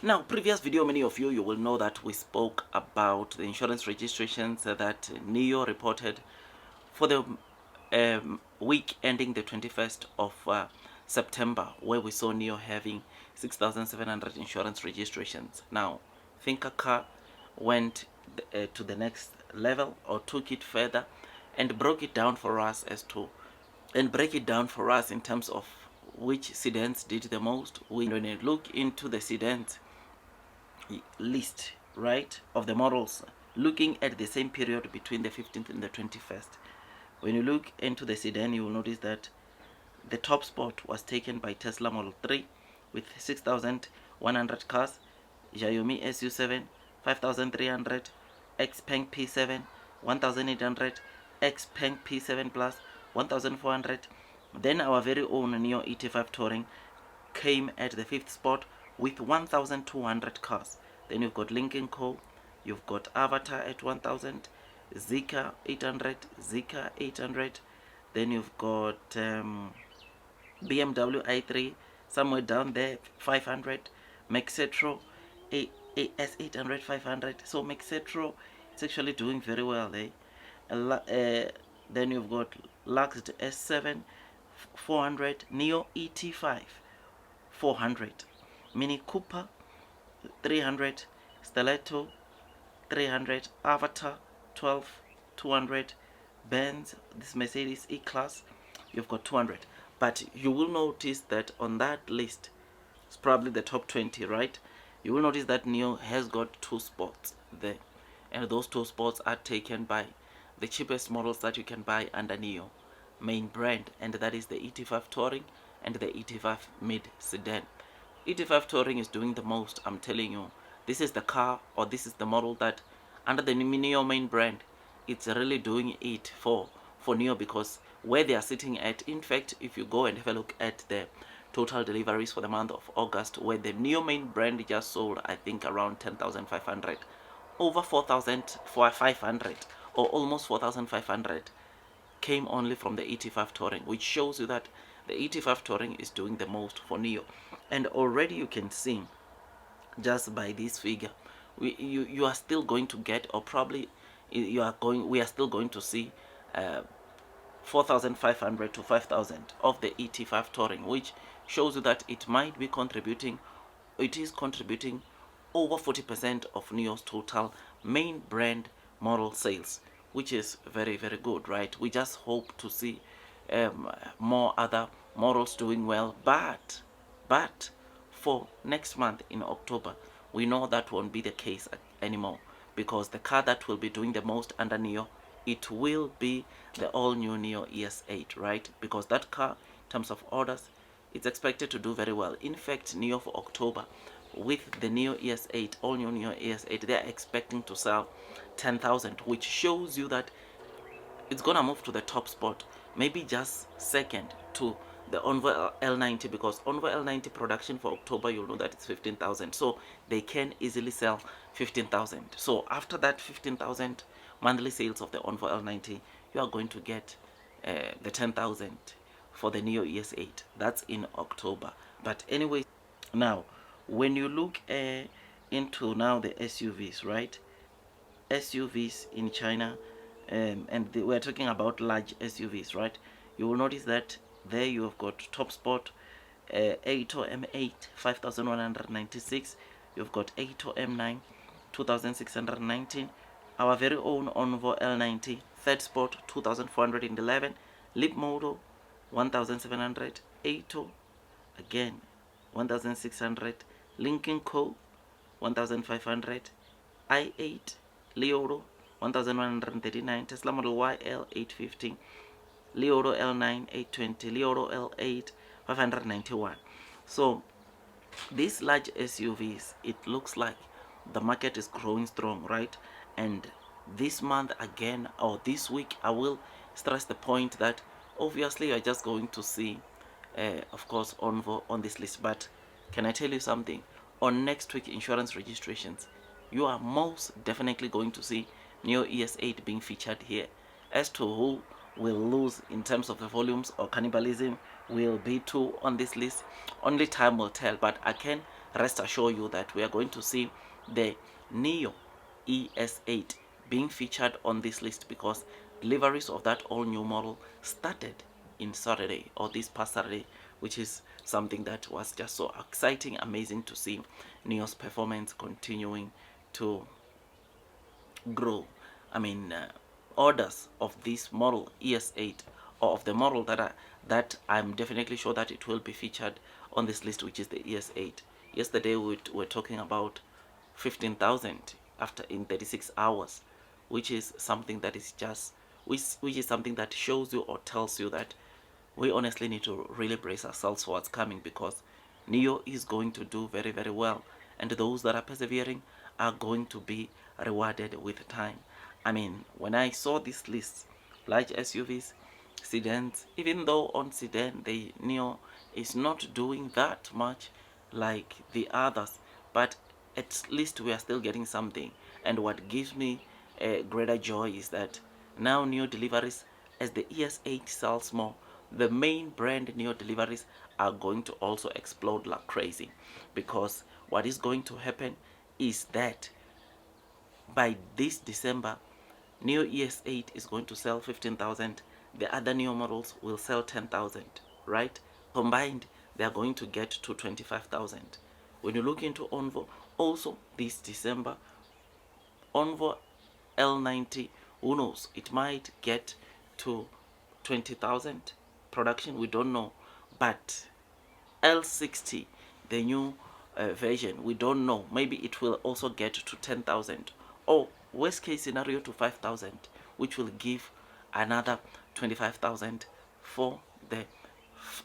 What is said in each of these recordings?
Now, previous video, many of you will know that we spoke about the insurance registrations that Nio reported for the week ending the 21st of September, where we saw Nio having 6,700 insurance registrations. Now, think a car went to the next level, or took it further and broke it down for us break it down for us in terms of which sedans did the most. When you look into the sedans list, right, of the models, looking at the same period between the 15th and the 21st, when you look into the sedan, you will notice that the top spot was taken by Tesla Model 3 with 6,100 cars, Xiaomi SU7 5,300, Xpeng P7 1,800, Xpeng P7 Plus 1,400. Then our very own Nio ET5 Touring came at the 5th spot with 1,200 cars. Then you've got Lincoln Co, you've got Avatar at 1,000, Zika 800, Zika 800. Then you've got BMW i3 somewhere down there 500, Mexetro S800 500. So Mexetro is actually doing very well, then you've got Lux S7 400, Nio ET5 400, Mini Cooper 300, Stiletto 300, Avatar 12 200, Benz, this Mercedes E-Class, you've got 200. But you will notice that on that list, it's probably the top 20, right? You will notice that Nio has got 2 spots there, and those 2 spots are taken by the cheapest models that you can buy under Nio main brand, and that is the ET5 Touring and the ET5 mid sedan. ET5 Touring is doing the most. I'm telling you, this is the car, or this is the model that under the Nio main brand, it's really doing it for Nio, because where they are sitting at, in fact, if you go and have a look at the total deliveries for the month of August, where the Nio main brand just sold, I think, around 10,500, over 4,500, or almost 4,500 came only from the ET5 Touring, which shows you that the ET5 Touring is doing the most for Nio. And already you can see, just by this figure, you are still going to get, or probably we are still going to see 4,500 to 5,000 of the ET5 Touring, which shows you that it might be contributing, it is contributing over 40% of Nio's total main brand model sales, which is very, very good, right? We just hope to see more other models doing well, but for next month in October, we know that won't be the case anymore, because the car that will be doing the most under Nio, it will be the all new Nio ES8, right? Because that car, in terms of orders, it's expected to do very well. In fact, Nio for October, with the Nio ES8, all new Nio ES8, they are expecting to sell 10,000, which shows you that it's gonna move to the top spot, maybe just second to the ONVO L90, because ONVO L90 production for October, you'll know that it's 15,000, so they can easily sell 15,000. So after that 15,000 monthly sales of the ONVO L90, you are going to get the 10,000 for the Nio ES8. That's in October. But anyway, now when you look into now the SUVs, right? SUVs in China, and we're talking about large SUVs, right? You will notice that there you have got top spot Aito M8 5,196, you've got Aito M9 2,619, our very own ONVO L90 third spot 2,411, Leapmotor 1,700, Aito again 1,600, Lincoln Co 1,500, i8 Leoro 1,139, Tesla Model Y L850, Leoro L9 820, Leoro L8 591. So these large SUVs, it looks like the market is growing strong, right? And this month again, or this week, I will stress the point that obviously you're just going to see of course ONVO on this list. But can I tell you something? On next week insurance registrations, you are most definitely going to see Nio ES8 being featured here. As to who will lose in terms of the volumes or cannibalism will be two on this list, only time will tell. But I can rest assure you that we are going to see the Nio ES8 being featured on this list, because deliveries of that all new model started in Saturday, or this past Saturday, which is something that was just so exciting, amazing to see Nio's performance continuing to grow. I mean, orders of this model ES8, or of the model that I'm definitely sure that it will be featured on this list, which is the ES8. Yesterday we were talking about 15,000 after in 36 hours, which is something that is just which is something that shows you or tells you that we honestly need to really brace ourselves for what's coming, because Nio is going to do very, very well, and those that are persevering are going to be rewarded with time. I mean, when I saw this list, large SUVs, sedans, even though on sedan the Nio is not doing that much like the others, but at least we are still getting something. And what gives me a greater joy is that now Nio deliveries, as the ES8 sells more, the main brand Nio deliveries are going to also explode like crazy, because what is going to happen is that by this December, Neo ES8 is going to sell 15,000. The other Neo models will sell 10,000, right? Combined, they are going to get to 25,000. When you look into ONVO, also this December, ONVO L90, who knows, it might get to 20,000 production, we don't know. But L60, the new version, we don't know, maybe it will also get to 10,000, or worst case scenario to 5,000, which will give another 25,000 for the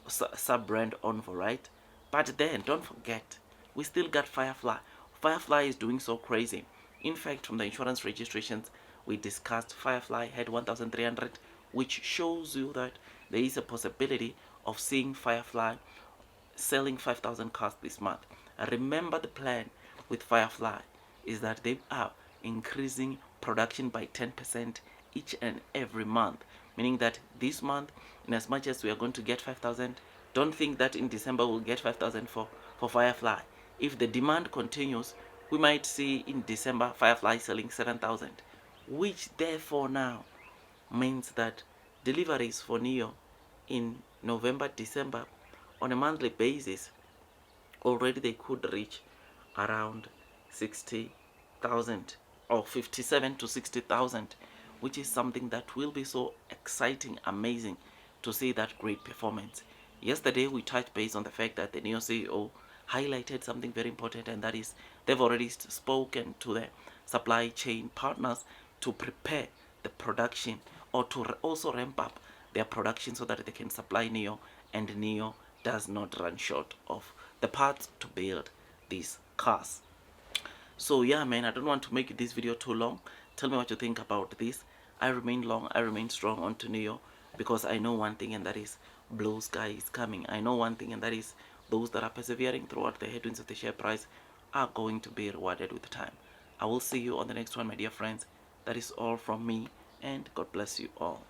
sub brand ONVO, right? But then don't forget, we still got Firefly. Firefly is doing so crazy. In fact, from the insurance registrations we discussed, Firefly had 1,300, which shows you that there is a possibility of seeing Firefly selling 5,000 cars this month. And remember, the plan with Firefly is that they are increasing production by 10% each and every month, meaning that this month, in as much as we are going to get 5,000, don't think that in December we'll get 5,000 for Firefly. If the demand continues, we might see in December Firefly selling 7,000, which therefore now means that deliveries for Nio in November, December, on a monthly basis, already they could reach around 60,000 or 57 to 60,000, which is something that will be so exciting, amazing to see that great performance. Yesterday we touched base on the fact that the Nio CEO highlighted something very important, and that is they've already spoken to the supply chain partners to prepare the production, or to also ramp up their production so that they can supply Nio, and Nio does not run short of the parts to build these cars. So yeah, man, I don't want to make this video too long. Tell me what you think about this. I remain long, I remain strong onto Nio, because I know one thing, and that is blue sky is coming. I know one thing, and that is those that are persevering throughout the headwinds of the share price are going to be rewarded with time. I will see you on the next one, my dear friends. That is all from me, and God bless you all.